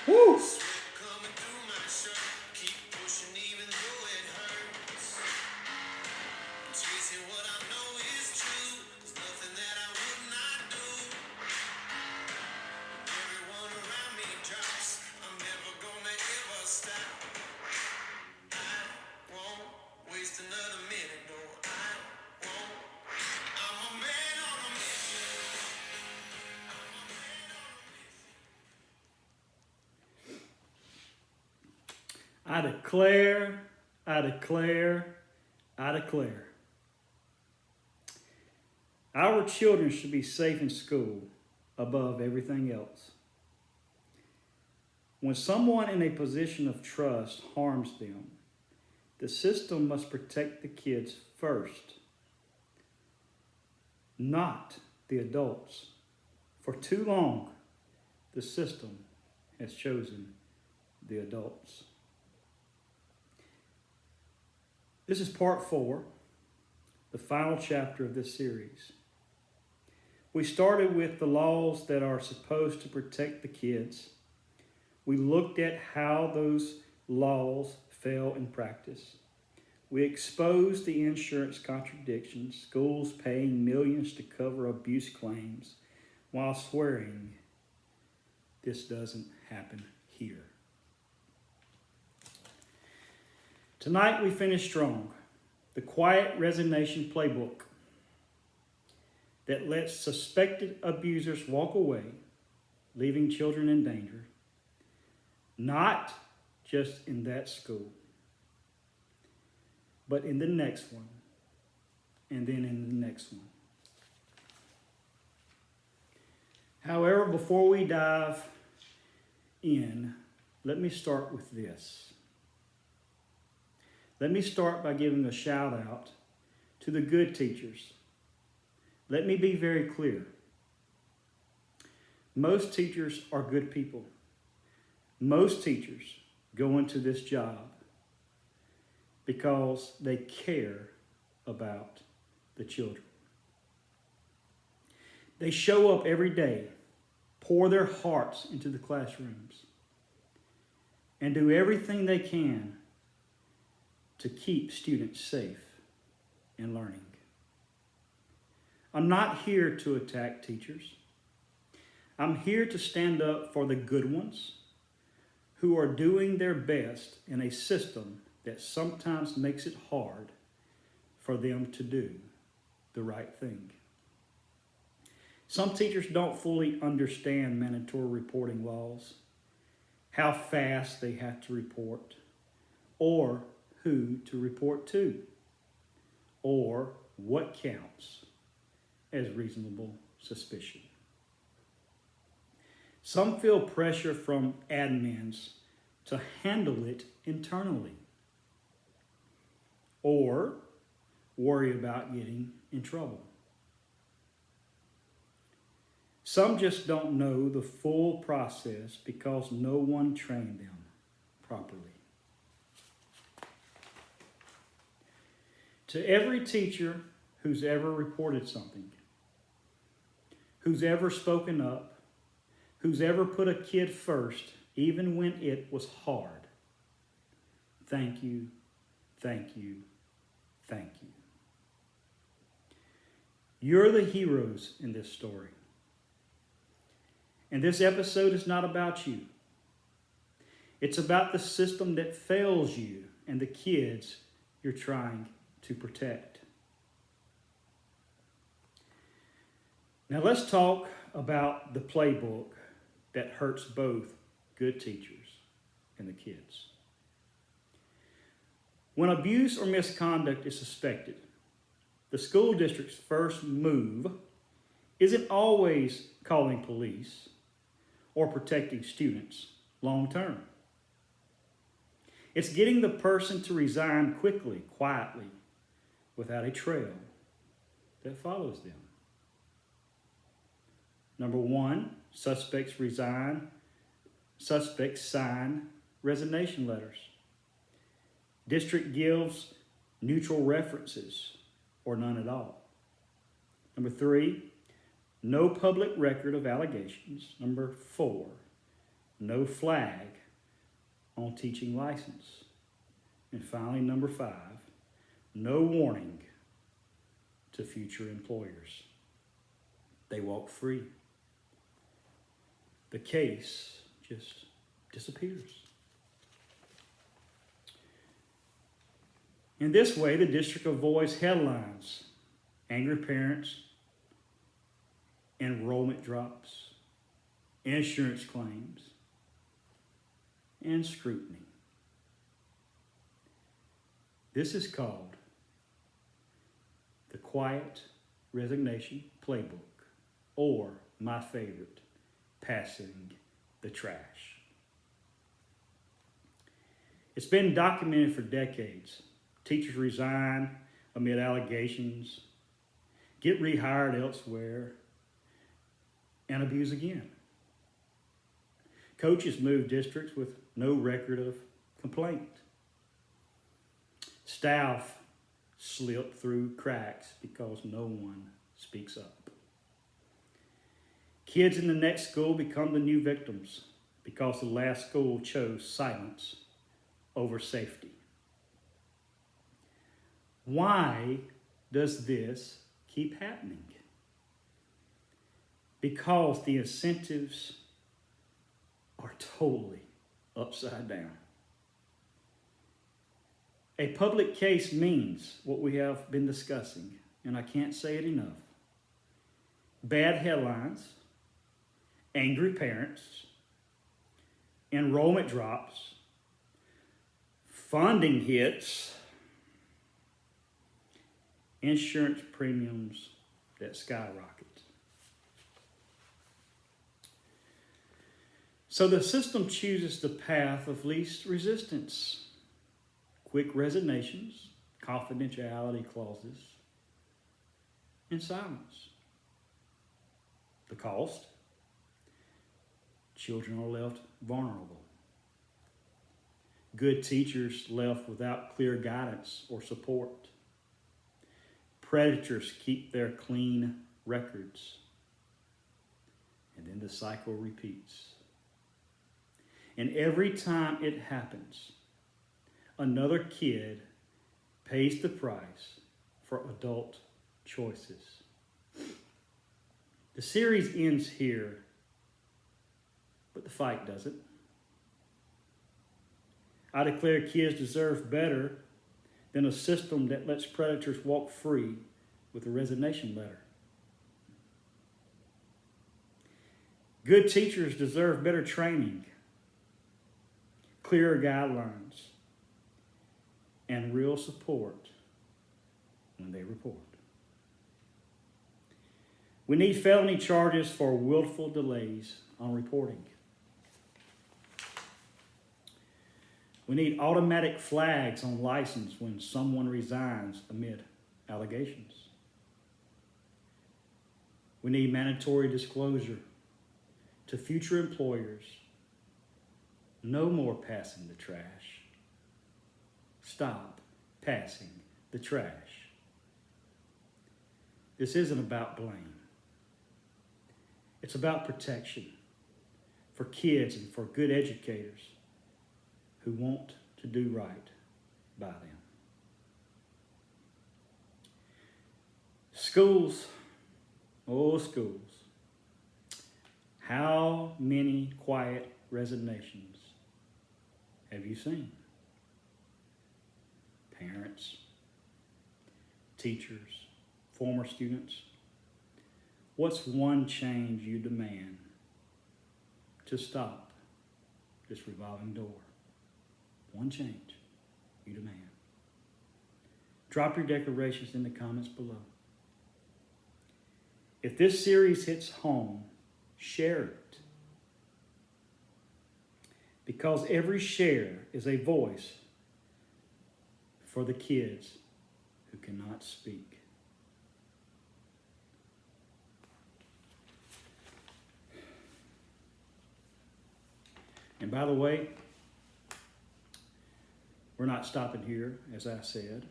Woo! I declare, I declare, I declare. Our children should be safe in school above everything else. When someone in a position of trust harms them, the system must protect the kids first, not the adults. For too long, the system has chosen the adults. This is part 4, the final chapter of this series. We started with the laws that are supposed to protect the kids. We looked at how those laws fail in practice. We exposed the insurance contradictions, schools paying millions to cover abuse claims while swearing this doesn't happen here. Tonight we finish strong. The quiet resignation playbook that lets suspected abusers walk away, leaving children in danger. Not just in that school, but in the next one, and then in the next one. However, before we dive in, let me start with this. Let me start by giving a shout out to the good teachers. Let me be very clear. Most teachers are good people. Most teachers go into this job because they care about the children. They show up every day, pour their hearts into the classrooms, and do everything they can to keep students safe and learning. I'm not here to attack teachers. I'm here to stand up for the good ones who are doing their best in a system that sometimes makes it hard for them to do the right thing. Some teachers don't fully understand mandatory reporting laws, how fast they have to report, or who to report to, or what counts as reasonable suspicion. Some feel pressure from admins to handle it internally, or worry about getting in trouble. Some just don't know the full process because no one trained them properly. To every teacher who's ever reported something, who's ever spoken up, who's ever put a kid first, even when it was hard, thank you, thank you, thank you. You're the heroes in this story. And this episode is not about you. It's about the system that fails you and the kids you're trying to protect. Now let's talk about the playbook that hurts both good teachers and the kids. When abuse or misconduct is suspected, the school district's first move isn't always calling police or protecting students long term. It's getting the person to resign quickly, quietly, without a trail that follows them. Number 1, suspects sign resignation letters. District gives neutral references or none at all. Number 3, no public record of allegations. Number 4, no flag on teaching license. And finally, number 5, no warning to future employers. They walk free. The case just disappears. In this way, the district avoids headlines, angry parents, enrollment drops, insurance claims, and scrutiny. This is called the Quiet Resignation Playbook, or my favorite, passing the trash. It's been documented for decades. Teachers resign amid allegations, get rehired elsewhere, and abuse again. Coaches move districts with no record of complaint. Staff slip through cracks because no one speaks up. Kids in the next school become the new victims because the last school chose silence over safety. Why does this keep happening? Because the incentives are totally upside down. A public case means what we have been discussing, and I can't say it enough. Bad headlines, angry parents, enrollment drops, funding hits, insurance premiums that skyrocket. So the system chooses the path of least resistance. Quick resignations, confidentiality clauses, and silence. The cost? Children are left vulnerable. Good teachers left without clear guidance or support. Predators keep their clean records. And then the cycle repeats. And every time it happens, another kid pays the price for adult choices. The series ends here, but the fight doesn't. I declare kids deserve better than a system that lets predators walk free with a resignation letter. Good teachers deserve better training, clearer guidelines, and real support when they report. We need felony charges for willful delays on reporting. We need automatic flags on license when someone resigns amid allegations. We need mandatory disclosure to future employers. No more passing the trash. Stop passing the trash. This isn't about blame. It's about protection for kids and for good educators who want to do right by them. Schools, oh schools, how many quiet resignations have you seen? Parents, teachers, former students, what's one change you demand to stop this revolving door? One change you demand. Drop your declarations in the comments below. If this series hits home, share it. Because every share is a voice for the kids who cannot speak. And by the way, we're not stopping here, as I said.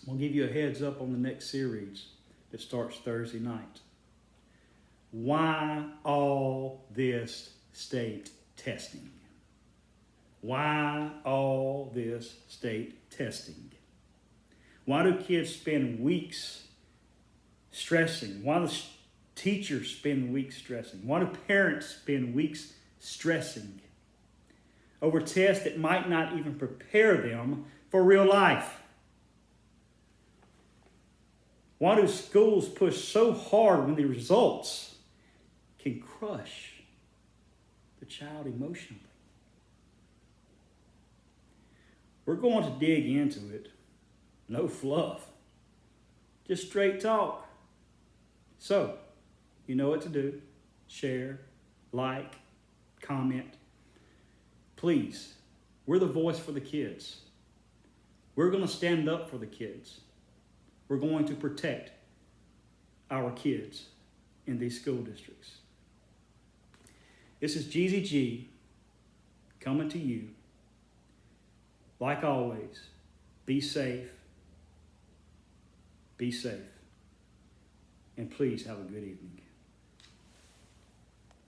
We'll give you a heads up on the next series that starts Thursday night. Why all this state testing. Why all this state testing? Why do kids spend weeks stressing? Why do teachers spend weeks stressing? Why do parents spend weeks stressing over tests that might not even prepare them for real life? Why do schools push so hard when the results can crush the child emotionally? We're going to dig into it. No fluff. Just straight talk. So, you know what to do. Share, like, comment. Please, we're the voice for the kids. We're going to stand up for the kids. We're going to protect our kids in these school districts. This is GZG coming to you. Like always, be safe. Be safe. And please have a good evening.